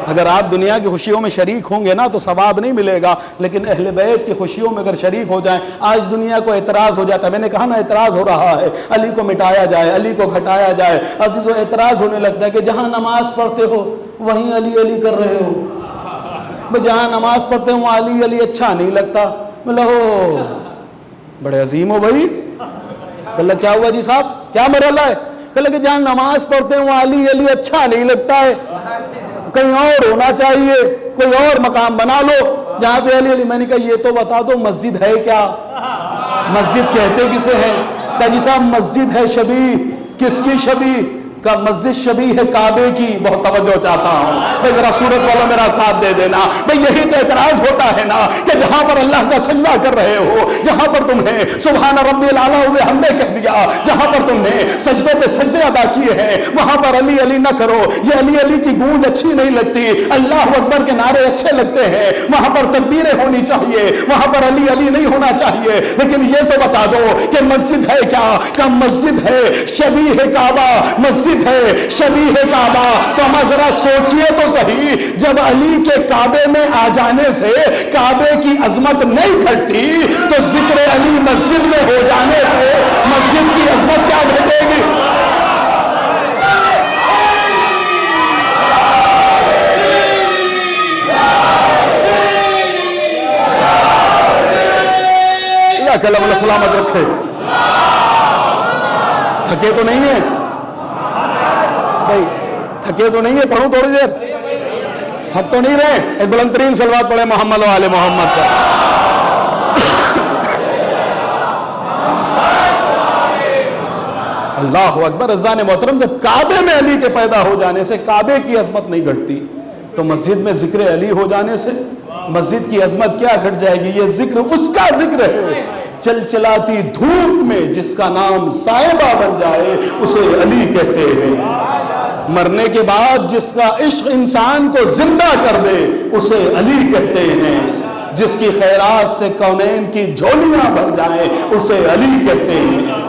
اگر آپ دنیا کی خوشیوں میں شریک ہوں گے نا تو ثواب نہیں ملے گا, لیکن اہل بیت کی خوشیوں میں اگر شریک ہو جائیں. آج دنیا کو اعتراض ہو جاتا ہے, میں نے کہا نا اعتراض ہو رہا ہے, علی کو مٹایا جائے, علی کو گھٹایا جائے. عزیزو اعتراض ہونے لگتا ہے کہ جہاں نماز پڑھتے ہو وہیں علی علی کر رہے ہو. جہاں نماز پڑھتے ہو وہاں علی علی اچھا نہیں لگتا. ہو بڑے عظیم ہو بھائی. اللہ کیا ہوا جی صاحب, کیا مرحلہ ہے؟ کہ جہاں نماز پڑھتے ہیں وہاں علی علی اچھا نہیں لگتا ہے, کہیں اور ہونا چاہیے, کوئی اور مقام بنا لو جہاں پہ علی علی. میں نے کہا یہ تو بتا دو مسجد ہے کیا؟ مسجد کہتے کسے ہیں؟ کہ جی صاحب مسجد ہے شبیہ. کس کی شبیہ؟ کا مسجد شبیہ ہے کعبے کی. بہت توجہ چاہتا ہوں بھائی, ذرا سورت والا میرا ساتھ دے دینا. بھائی یہی تو اعتراض ہوتا ہے نا کہ جہاں پر اللہ کا سجدہ کر رہے ہو, جہاں پر تم نے سبحان ربی الاعلیٰ وبحمدہ کہہ دیا, جہاں پر تم نے سجدوں پہ سجدے ادا کیے ہیں, وہاں پر علی علی نہ کرو. یہ علی علی کی گونج اچھی نہیں لگتی, اللہ اکبر کے نعرے اچھے لگتے ہیں, وہاں پر تکبیریں ہونی چاہیے, وہاں پر علی علی نہیں ہونا چاہیے. لیکن یہ تو بتا دو کہ مسجد ہے کیا؟ کہ مسجد ہے شبیہ کعبہ, مسجد ہے شبیہ کعبہ. تو ہم ذرا سوچئے تو صحیح, جب علی کے کعبے میں آ جانے سے کعبے کی عظمت نہیں گھٹتی تو ذکر علی مسجد میں ہو جانے سے مسجد کی عظمت کیا گھٹے گی؟ کہ اللہ علیہ سلامت رکھے. تھکے تو نہیں ہیں بھائی؟ تھکے تو نہیں ہیں؟ پڑھوں تھوڑی دیر؟ تھک تو نہیں رہے؟ ایک بلند ترین صلوات پڑھے محمد و آل محمد پر. اللہ اکبر. عزیزان محترم، جب کعبے میں علی کے پیدا ہو جانے سے کعبے کی عظمت نہیں گھٹتی تو مسجد میں ذکر علی ہو جانے سے مسجد کی عظمت کیا گھٹ جائے گی؟ یہ ذکر اس کا ذکر ہے چل چلاتی دھوپ میں جس کا نام صاحبہ بن جائے اسے علی کہتے ہیں. مرنے کے بعد جس کا عشق انسان کو زندہ کر دے اسے علی کہتے ہیں. جس کی خیرات سے کونین کی جھولیاں بھر جائیں اسے علی کہتے ہیں.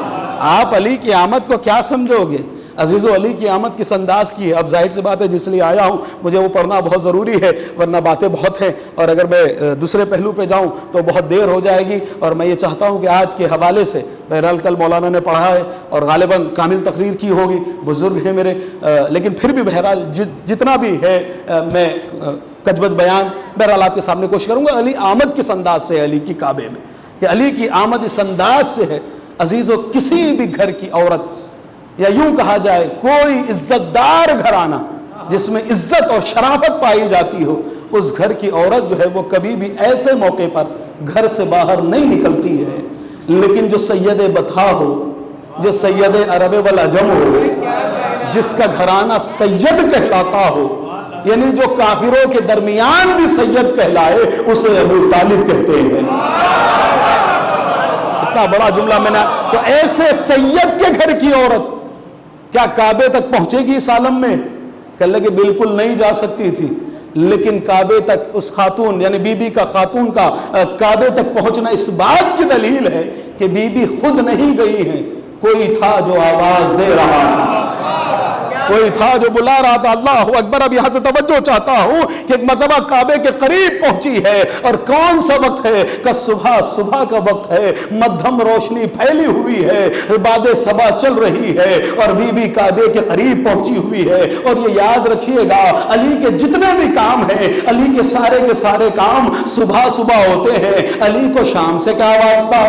آپ علی کی آمد کو کیا سمجھو گے؟ عزیزو، علی کی آمد کس انداز کی ہے؟ اب ظاہر سی بات ہے جس لیے آیا ہوں مجھے وہ پڑھنا بہت ضروری ہے، ورنہ باتیں بہت ہیں، اور اگر میں دوسرے پہلو پہ جاؤں تو بہت دیر ہو جائے گی. اور میں یہ چاہتا ہوں کہ آج کے حوالے سے، بہرحال کل مولانا نے پڑھا ہے اور غالباً کامل تقریر کی ہوگی، بزرگ ہیں میرے، لیکن پھر بھی بہرحال جتنا بھی ہے میں کچبچ بیان بہرحال آپ کے سامنے کوشش کروں گا. علی آمد کس انداز سے ہے علی کی کعبے میں، کہ علی کی آمد اس انداز سے ہے عزیزو، کسی بھی گھر کی عورت، یا یوں کہا جائے کوئی عزت دار گھرانہ جس میں عزت اور شرافت پائی جاتی ہو، اس گھر کی عورت جو ہے وہ کبھی بھی ایسے موقع پر گھر سے باہر نہیں نکلتی ہے. لیکن جو سید بطحا ہو، جو سید عرب والعجم ہو، جس کا گھرانہ سید کہلاتا ہو، یعنی جو کافروں کے درمیان بھی سید کہلائے، اسے ابو طالب کہتے ہیں. اتنا بڑا جملہ میں نے، تو ایسے سید کے گھر کی عورت کیا کعبے تک پہنچے گی اس عالم میں؟ کہہ لگے بالکل نہیں جا سکتی تھی. لیکن کعبے تک اس خاتون یعنی بی بی کا، خاتون کا کعبے تک پہنچنا اس بات کی دلیل ہے کہ بی بی خود نہیں گئی ہیں، کوئی تھا جو آواز دے رہا تھا، کوئی تھا جو بلا رہا تھا. اللہ اکبر. اب یہاں سے توجہ چاہتا ہوں کہ ایک مرتبہ کعبے کے قریب پہنچی ہے، اور کون سا وقت ہے؟ کہ صبح کا وقت ہے، مدھم روشنی پھیلی ہوئی ہے، باد صبا چل رہی ہے، اور بی بی کعبے کے قریب پہنچی ہوئی ہے. اور یہ یاد رکھیے گا، علی کے جتنے بھی کام ہیں، علی کے سارے کام صبح ہوتے ہیں. علی کو شام سے کیا واسطہ؟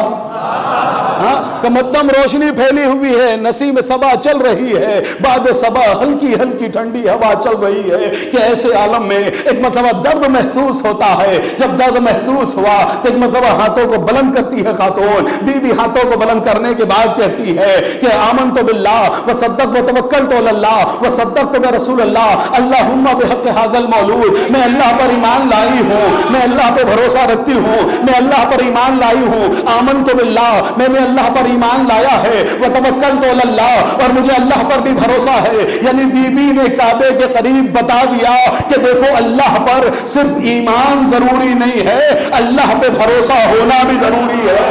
کہ مدھم روشنی پھیلی ہوئی ہے، نسیم صبا چل رہی ہے، بعد صبا ہلکی ٹھنڈی ہوا چل رہی ہے، کہ ایسے عالم میں ایک مرتبہ درد محسوس ہوتا ہے. جب درد محسوس ہوا تو ایک مرتبہ ہاتھوں کو بلند کرتی ہے خاتون. بی بی ہاتھوں کو بلند کرنے کے بعد کہتی ہے کہ آمنت باللہ وصدقت وتوکلت علی اللہ وصدقت برسول اللہ اللہم بحق ھذا المولود. میں اللہ پر ایمان لائی ہوں، میں اللہ پہ بھروسہ رکھتی ہوں، میں اللہ پر ایمان لائی ہوں. آمنت باللہ، میں نے اللہ پر ایمان لایا ہے، وتوکلت علی اللہ، اور مجھے اللہ پر بھی بھروسہ ہے. یعنی بی بی نے کعبے کے قریب بتا دیا کہ دیکھو اللہ پر صرف ایمان ضروری نہیں ہے، اللہ پہ بھروسہ ہونا بھی ضروری ہے.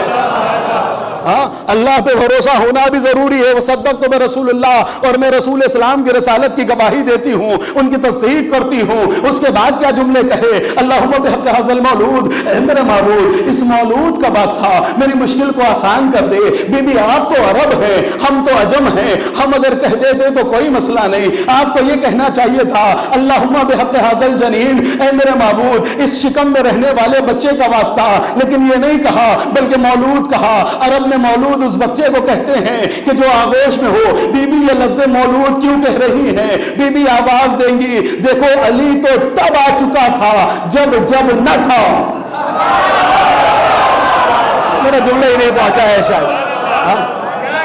اللہ پہ بھروسہ ہونا بھی ضروری ہے. وصدقت برسول اللہ، اور میں رسول اسلام کی رسالت کی گواہی دیتی ہوں، ان کی تصدیق کرتی ہوں. اس کے بعد کیا جملے کہے؟ اللہم بحق ھذا المولود، اے میرے معبود اس مولود کا واسطہ میری مشکل کو آسان کر دے. بی بی آپ تو عرب ہیں، ہم تو عجم ہیں، ہم اگر کہہ دیتے تو کوئی مسئلہ نہیں. آپ کو یہ کہنا چاہیے تھا اللہم بحق ھذا الجنین، اے میرے معبود اس شکم میں رہنے والے بچے کا واسطہ. لیکن یہ نہیں کہا بلکہ مولود کہا. عرب میں مولود اس بچے کو کہتے ہیں کہ جو آغوش میں ہو. بی بی یہ لفظ مولود کیوں کہہ رہی ہیں؟ بی بی آواز دیں گی دیکھو علی تو تب آ چکا تھا جب نہ تھا. میرا جملہ ہی نہیں پہنچا ہے شاید.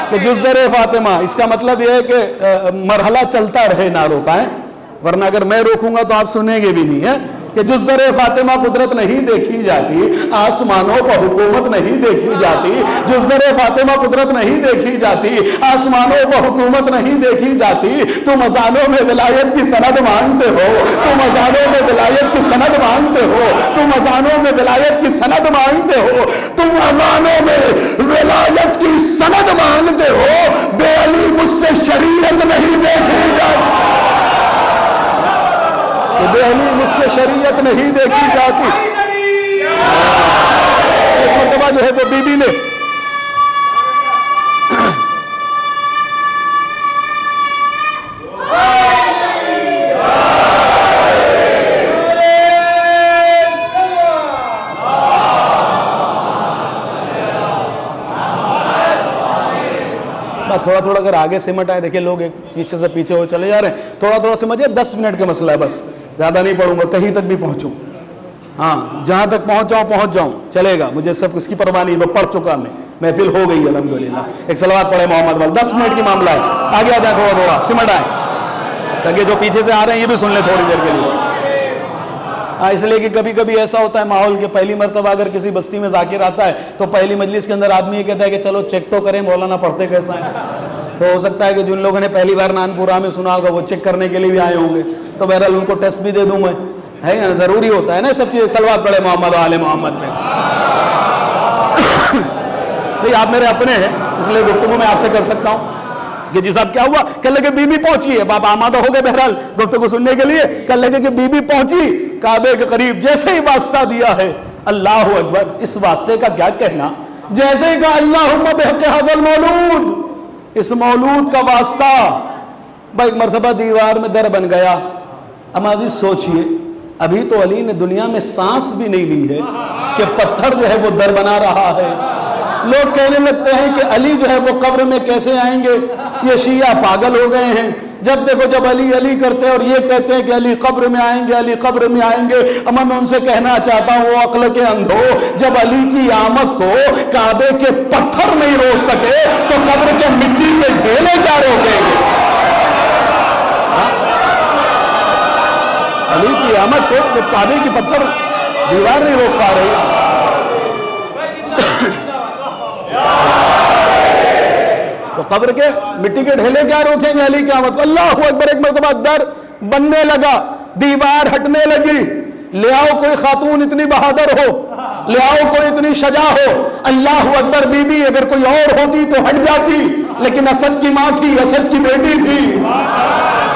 کہ جزدر فاطمہ، اس کا مطلب یہ ہے کہ مرحلہ چلتا رہے، نہ روکائیں، ورنہ اگر میں روکوں گا تو آپ سنیں گے بھی نہیں ہے. کہ جزدر فاطمہ قدرت نہیں دیکھی جاتی، آسمانوں پر حکومت نہیں دیکھی جاتی. جزدر فاطمہ قدرت نہیں دیکھی جاتی، آسمانوں پر حکومت نہیں دیکھی جاتی. تم اذانوں میں ولایت کی سند مانگتے ہو، تم اذانوں میں ولایت کی سند مانگتے ہو، تم اذانوں میں ولایت کی سند مانگتے ہو، تم اذانوں میں ولایت کی سند مانگتے ہو. بے علی مجھ سے شریعت نہیں دیکھی جاتی، بے علی مجھ سے شریعت نہیں دیکھی جاتی. ایک مرتبہ جو ہے وہ بی بی نے تھوڑا تھوڑا اگر آگے سمٹ آئے, دیکھیں لوگ ایک پیچھے سے پیچھے ہو چلے جا رہے ہیں, تھوڑا تھوڑا سمجھے, 10 منٹ کا مسئلہ ہے بس, زیادہ نہیں پڑھوں گا, کہیں تک بھی پہنچوں, ہاں جہاں تک پہنچ جاؤں چلے گا, مجھے سب اس کی پرواہ نہیں, میں پڑھ چکا, محفل ہو گئی الحمدللہ. ایک صلوات پڑھے محمد والے, 10 منٹ کی معاملہ ہے, آگے آ جائیں, تھوڑا تھوڑا سمٹ آئے تاکہ جو پیچھے سے آ رہے ہیں یہ بھی سن لیں تھوڑی دیر کے لیے. اس لیے کہ کبھی کبھی ایسا ہوتا ہے ماحول کہ پہلی مرتبہ اگر کسی بستی میں ذاکر آتا ہے تو پہلی مجلس کے اندر آدمی یہ کہتا ہے کہ چلو چیک تو کریں مولانا پڑھتے کیسا ہے. تو ہو سکتا ہے کہ جن لوگوں نے پہلی بار نانپورہ میں سنا ہوگا وہ چیک کرنے کے لیے بھی آئے ہوں گے, تو بہرحال ان کو ٹیسٹ بھی دے دوں میں, ہے نا, ضروری ہوتا ہے نا سب چیز. صلوات پڑھے محمد و آل محمد میں. بھئی آپ میرے اپنے ہیں اس لیے گفتگو میں آپ سے کر سکتا ہوں کہ جی صاحب کیا ہوا, کہنے لگے بی بی پہنچی ہے, باپ آمادہ ہو گئے بہرحال گفتگو سننے کے لیے, کہنے لگے کہ بی بی پہنچی کعبے کے قریب, جیسے ہی واسطہ دیا ہے, اللہ اکبر, اس واسطے کا کیا کہنا, جیسے ہی کہا اللہم بحق ھذا المولود, اس مولود کا واسطہ, بھائی ایک مرتبہ دیوار میں در بن گیا. اب آپ سوچئے, ابھی تو علی نے دنیا میں سانس بھی نہیں لی ہے کہ پتھر جو ہے وہ در بنا رہا ہے. لوگ کہنے لگتے ہیں کہ علی جو ہے وہ قبر میں کیسے آئیں گے, یہ شیعہ پاگل ہو گئے ہیں, جب دیکھو جب علی علی کرتے اور یہ کہتے ہیں کہ علی قبر میں آئیں گے, علی قبر میں آئیں گے. اما میں ان سے کہنا چاہتا ہوں وہ عقل کے اندھو, جب علی کی آمد کو کعبے کے پتھر نہیں روک سکے تو قبر کے مٹی کے ڈھیلے کیا روکیں گے. علی کی آمد کو کعبے کی پتھر دیوار نہیں روک پا رہی, تو قبر کے مٹی کے ڈھیلے کیا روکیں گے علی کی آمد کو. اللہ اکبر, ایک مرتبہ در بننے لگا, دیوار ہٹنے لگی, لے آؤ کوئی خاتون اتنی بہادر ہو, لے آؤ کوئی اتنی شجاع ہو. اللہ اکبر, بی بی اگر کوئی اور ہوتی تو ہٹ جاتی, لیکن اسد کی ماں تھی, اسد کی بیٹی تھی,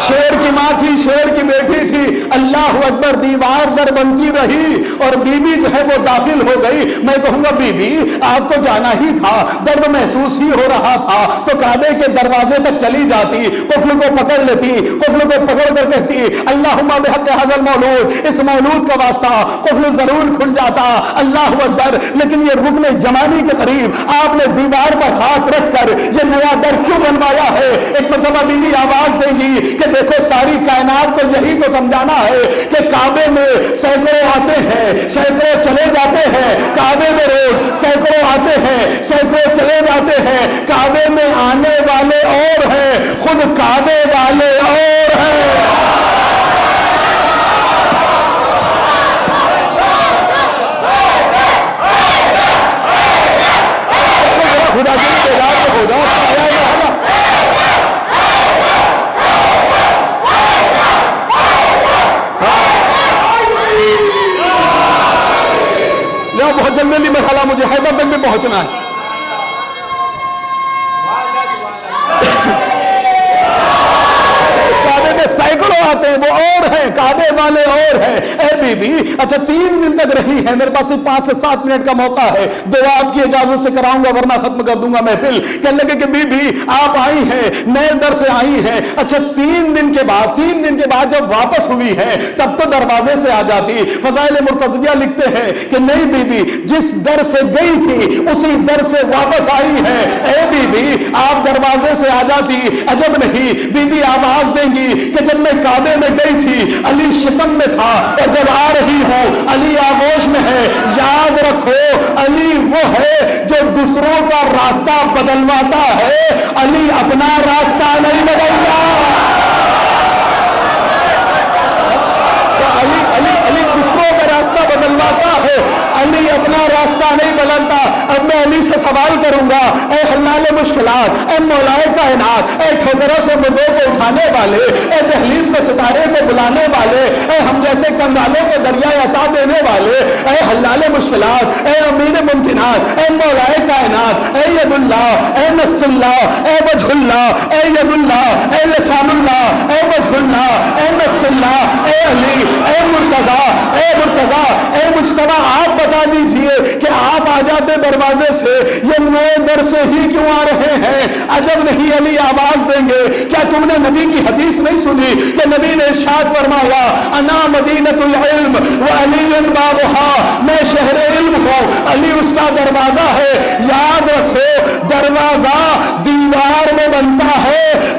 شیر کی ماں تھی, شیر کی بیٹی تھی. اللہ اکبر, دیوار در بنتی رہی اور بی بی جو ہے وہ داخل ہو گئی. میں کہوں گا بی بی آپ کو جانا ہی تھا, درد محسوس ہی ہو رہا تھا, تو کعبے کے دروازے تک چلی جاتی, قفل کو پکڑ لیتی, قفل کو پکڑ کر کہتی اللہم بحق ھذا المولود, اس مولود کا واسطہ, قفل ضرور کھل جاتا. اللہ اکبر, لیکن یہ رکن جمانی کے قریب آپ نے دیوار پر ہاتھ رکھ کر یہ نیا در کیوں بنوایا ہے. ایک مرتبہ بی بی آواز دیں گی کہ دیکھو ساری کائنات کو یہی تو سمجھانا ہے کہ کعبے میں سینکڑوں آتے ہیں, سینکڑوں چلے جاتے ہیں, کعبے میں روز سینکڑوں آتے ہیں, سینکڑوں چلے جاتے ہیں, کعبے میں آنے والے اور ہیں, خود کعبے والے اور ہیں. خدا کی تیراک ہو جاؤ, بہت جلدی مرحلہ مجھے حیدر تک بھی پہنچنا ہے. کعبے میں سینکڑوں آتے ہیں, وہ اور ہیں, کعبے والے اور ہیں. اے بی بی اچھا 3 دن تک رہی ہے, میرے پاس 5 سے 7 منٹ کا موقع ہے, دعا آپ کی اجازت سے کراؤں گا ورنہ ختم کر دوں گا محفل. کہنے لگے کہ بی بی آپ آئی ہیں, نئے در سے آئی ہیں, اچھا 3 دن کے بعد جب واپس ہوئی ہیں تب تو دروازے سے آ جاتی. فضائل مرتضیہ لکھتے ہیں کہ نہیں بی بی, جس در سے گئی تھی اسی در سے واپس آئی ہے. اے بی بی آپ دروازے سے آ جاتی, عجب نہیں. بی بی آواز دیں گی کہ جب میں کعبے میں گئی تھی علی شکم میں تھا, اور جب آ رہی ہوں علی آغوش میں ہے. یاد رکھو علی وہ ہے جو دوسروں کا راستہ بدلواتا ہے, علی اپنا راستہ نہیں بدلتا. علی دوسروں کا راستہ بدلواتا ہے, علی اپنا راستہ نہیں بدلتا. اب میں علی سے سوال کروں گا, اے حلال مشکلات, اے مولائے کائنات, اے ٹھوکروں سے مردوں کو اٹھانے والے, اے دہلیز میں ستارے کو بلانے والے, اے ہم جیسے کنگالوں کو دریائے عطا دینے والے, اے حلال مشکلات, اے امین ممکنات, اے مولائے کائنات, اے ید اللہ, اے نص اللہ, اے وجہ اللہ, اے ید اللہ, اے لسان اللہ, اے وجہ اللہ, اے نص اللہ, اے علی, اے مرتضیٰ, اے مجتبیٰ, آپ بتا دیجئے کہ آپ آ جاتے دروازے سے, یہ نئے در سے ہی کیوں آ رہے ہیں. عجب نہیں, علی آواز دیں گے, کیا تم نے نبی کی حدیث نہیں سنی کہ نبی نے ارشاد فرمایا انا مدینۃ العلم وعلی بابها, میں شہر علم ہوں, علی اس کا دروازہ ہے. یاد رکھو دروازہ دیوار میں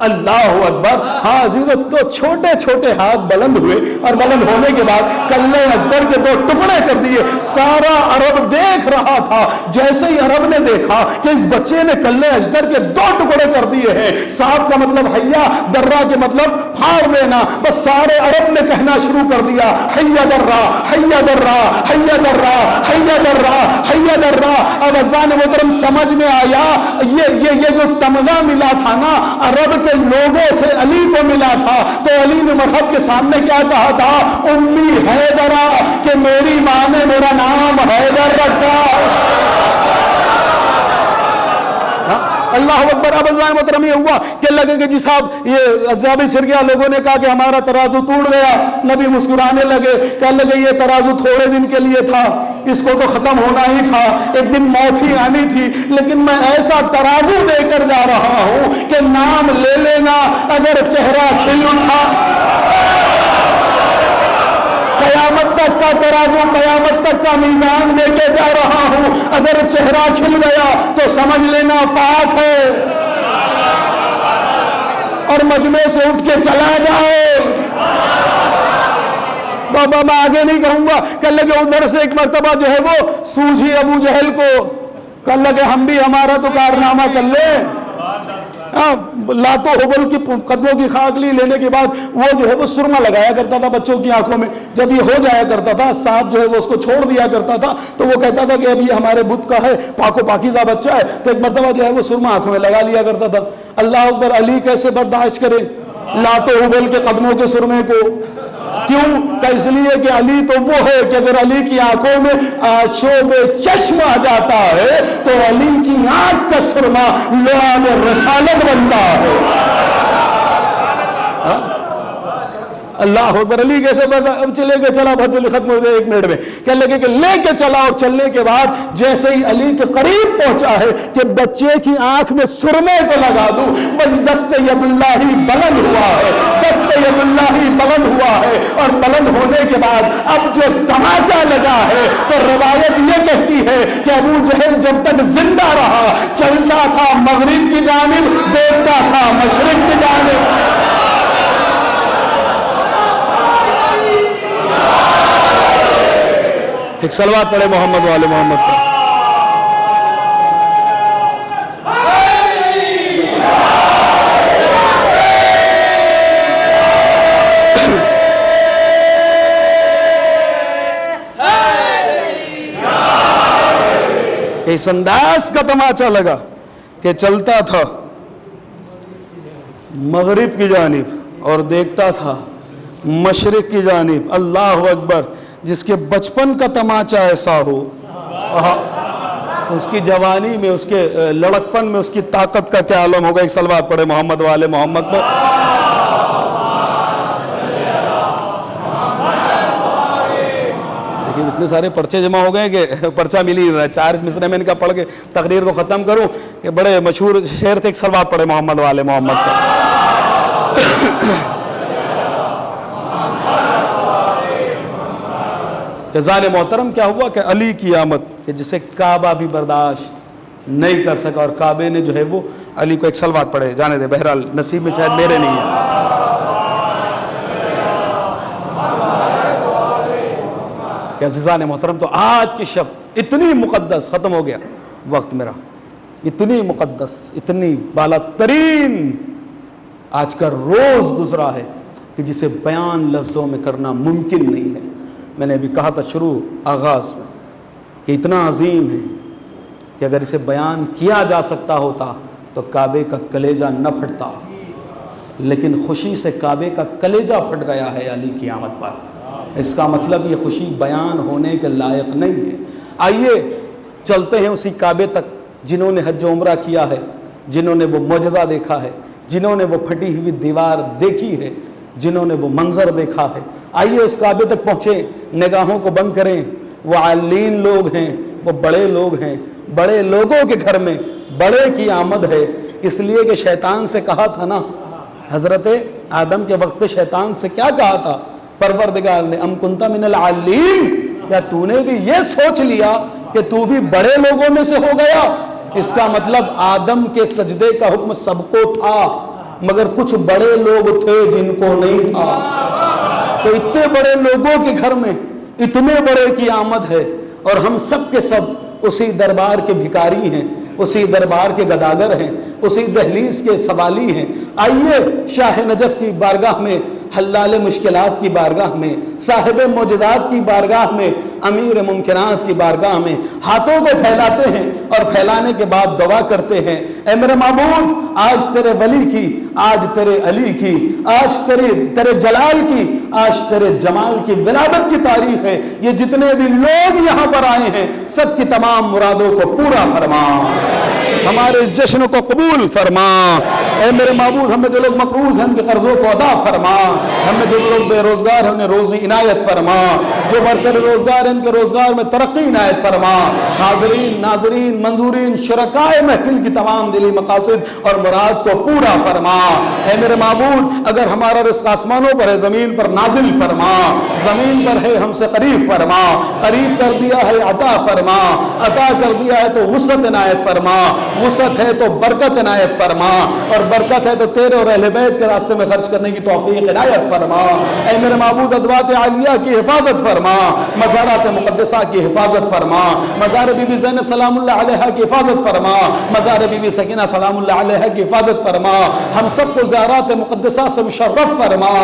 اللہ اکبر. ہاں عزیزو، تو چھوٹے چھوٹے ہاتھ بلند ہوئے اور بلند ہونے کے بعد کلے اجگر کے 2 ٹکڑے کر دیے. سارا عرب دیکھ رہا تھا. جیسے ہی عرب نے دیکھا کہ اس بچے نے کلے اجگر کے 2 ٹکڑے کر دیے ہیں، صاحب کا مطلب حیا، درہ کے مطلب پھاڑ دینا، بس سارے عرب نے کہنا شروع کر دیا حیا درہ حیا درہ حیا درہ حیا درہ حیا درہ. اب اذان محترم سمجھ میں آیا یہ جو تمغہ ملا تھا نا عرب کے لوگوں سے علی کو ملا تھا، تو علی نے مرحب کے سامنے کیا کہا تھا؟ امی حیدرہ، کہ میری ماں نے میرا نام حیدر رکھا. اللہ اکبر. اب اذان محترم یہ ہوا کہ لگے کہ جی صاحب یہ اصحاب شرکیہ لوگوں نے کہا کہ ہمارا ترازو ٹوٹ گیا. نبی مسکرانے لگے، کہنے لگے یہ ترازو تھوڑے دن کے لیے تھا، اس کو تو ختم ہونا ہی تھا، ایک دن موت ہی آنی تھی، لیکن میں ایسا ترازو دے کر جا رہا ہوں کہ نام لے لینا، اگر چہرہ کھل اٹھا قیامت تک کا ترازو، قیامت تک کا میزان دے کے جا رہا ہوں، اگر چہرہ کھل گیا تو سمجھ لینا پاک ہے، اور مجمع سے اٹھ کے چلا جائے. بابا میں آگے نہیں کہوں گا. کہنے لگے ادھر سے ایک مرتبہ جو ہے وہ سوجھی ابو جہل کو، کہنے لگے ہم بھی ہمارا تو کارنامہ کر لیں. لاتو حبل کی قدموں کی خاک لینے کے بعد وہ جو ہے وہ سرما لگایا کرتا تھا بچوں کی آنکھوں میں. جب یہ ہو جایا کرتا تھا، ساتھ جو ہے وہ اس کو چھوڑ دیا کرتا تھا، تو وہ کہتا تھا کہ اب یہ ہمارے بت کا ہے، پاک و پاکیزہ بچہ ہے. تو ایک مرتبہ جو ہے وہ سرما آنکھوں میں لگا لیا کرتا تھا. اللہ اکبر. علی کیسے برداشت کرے لاتو حبل کے قدموں کے سرمے کو؟ کیوں؟ کہ اس لیے کہ علی تو وہ ہے کہ اگر علی کی آنکھوں میں آشوب چشم آ جاتا ہے تو علی کی آنکھ کا سرما لعاب رسالت بنتا ہے. اللہ اکبر. علی کیسے اب چلے گئے، چلا بہت جلدی ختم ہو گئے 1 منٹ میں. کہنے لگے کہ لے کے چلا، اور چلنے کے بعد جیسے ہی علی کے قریب پہنچا ہے کہ بچے کی آنکھ میں سرمے کو لگا دوں، بس دست ید اللہ ہی بلند ہوا ہے، دست ید اللہ ہی بلند ہوا ہے. اور بلند ہونے کے بعد اب جو تماچا لگا ہے، تو روایت یہ کہتی ہے کہ ابو جہل جب تک زندہ رہا چلتا تھا مغرب کی جانب، دیکھتا تھا مشرق کی جانب. ایک صلوات پڑھے محمد والے محمد پر. اس انداز کا تماچا لگا کہ چلتا تھا مغرب کی جانب اور دیکھتا تھا مشرق کی جانب. اللہ اکبر. جس کے بچپن کا تماچا ایسا ہو، اس کی جوانی میں، اس کے لڑکپن میں اس کی طاقت کا کیا عالم ہوگا. ایک صلوات پڑھے محمد والے محمد پر. لیکن اتنے سارے پرچے جمع ہو گئے کہ پرچہ مل ہی رہا ہے. 4 مصرے میں ان کا پڑھ کے تقریر کو ختم کروں کہ بڑے مشہور شعر تھے. ایک صلوات پڑھے محمد والے محمد پر. اذان محترم کیا ہوا کہ علی کی آمد کہ جسے کعبہ بھی برداشت نہیں کر سکا، اور کعبے نے جو ہے وہ علی کو ایک صلوات پڑھے. جانے دے، بہرحال نصیب میں شاید میرے نہیں ہے. کہ عزیزان محترم، تو آج کی شب اتنی مقدس، ختم ہو گیا وقت میرا، اتنی مقدس، اتنی بالا ترین آج کا روز گزرا ہے کہ جسے بیان لفظوں میں کرنا ممکن نہیں ہے. میں نے ابھی کہا تھا شروع آغاز میں کہ اتنا عظیم ہے کہ اگر اسے بیان کیا جا سکتا ہوتا تو کعبے کا کلیجہ نہ پھٹتا، لیکن خوشی سے کعبے کا کلیجہ پھٹ گیا ہے علی کی آمد پر. اس کا مطلب یہ خوشی بیان ہونے کے لائق نہیں ہے. آئیے چلتے ہیں اسی کعبے تک جنہوں نے حج و عمرہ کیا ہے، جنہوں نے وہ معجزہ دیکھا ہے، جنہوں نے وہ پھٹی ہوئی دیوار دیکھی ہے، جنہوں نے وہ منظر دیکھا ہے. آئیے اس کعبے تک پہنچے، نگاہوں کو بند کریں. وہ عالین لوگ ہیں، وہ بڑے لوگ ہیں، بڑے لوگوں کے گھر میں بڑے کی آمد ہے. اس لیے کہ شیطان سے کہا تھا نا، حضرت آدم کے وقت پہ شیطان سے کیا کہا تھا پروردگار نے؟ ام کنت من العالین، کیا تو نے بھی یہ سوچ لیا کہ تو بھی بڑے لوگوں میں سے ہو گیا؟ اس کا مطلب آدم کے سجدے کا حکم سب کو تھا، مگر کچھ بڑے لوگ تھے جن کو نہیں تھا. تو اتنے بڑے لوگوں کے گھر میں اتنے بڑے کی آمد ہے اور ہم سب کے سب اسی دربار کے بھکاری ہیں, اسی دربار کے گداگر ہیں, اسی دہلیز کے سوالی ہیں. آئیے شاہ نجف کی بارگاہ میں, حلال مشکلات کی بارگاہ میں, صاحب معجزات کی بارگاہ میں, امیر ممکنات کی بارگاہ میں ہاتھوں کو پھیلاتے ہیں اور پھیلانے کے بعد دعا کرتے ہیں, اے میرے معبود آج تیرے ولی کی, آج تیرے علی کی, آج تیرے جلال کی, آج تیرے جمال کی ولادت کی تاریخ ہے. یہ جتنے بھی لوگ یہاں پر آئے ہیں سب کی تمام مرادوں کو پورا فرما, ہمارے اس جشن کو قبول فرما. اے میرے معبود ہم میں جو لوگ مقروض ہیں ان کے قرضوں کو ادا فرما, ہم میں جو لوگ بے روزگار ہیں انہیں روزی عنایت فرما, جو برسر روزگار ہیں ان کے روزگار میں ترقی عنایت فرما. حاضرین ناظرین منظورین شرکائے محفل کی تمام دلی مقاصد اور مراد کو پورا فرما. اے میرے معبود اگر ہمارا رزق آسمانوں پر ہے زمین پر نازل فرما, زمین پر ہے ہم سے قریب فرما, قریب کر دیا ہے عطا فرما, عطا کر دیا ہے تو وسعت عنایت فرما, وسعت ہے تو برکت عنایت فرما, اور برکت ہے تو تیرے اور اہل بیت کے راستے میں خرچ کرنے کی توفیق عنایت فرما. اے میرے معبود ادوات عالیہ کی حفاظت فرما, مزارات مقدسہ کی حفاظت فرما, مزار بی بی زینب سلام اللہ علیہا کی حفاظت فرما, مزار بی بی سکینہ سلام اللہ علیہا کی حفاظت فرما. ہم سب کو زیارات مقدسہ سے مشرف فرما,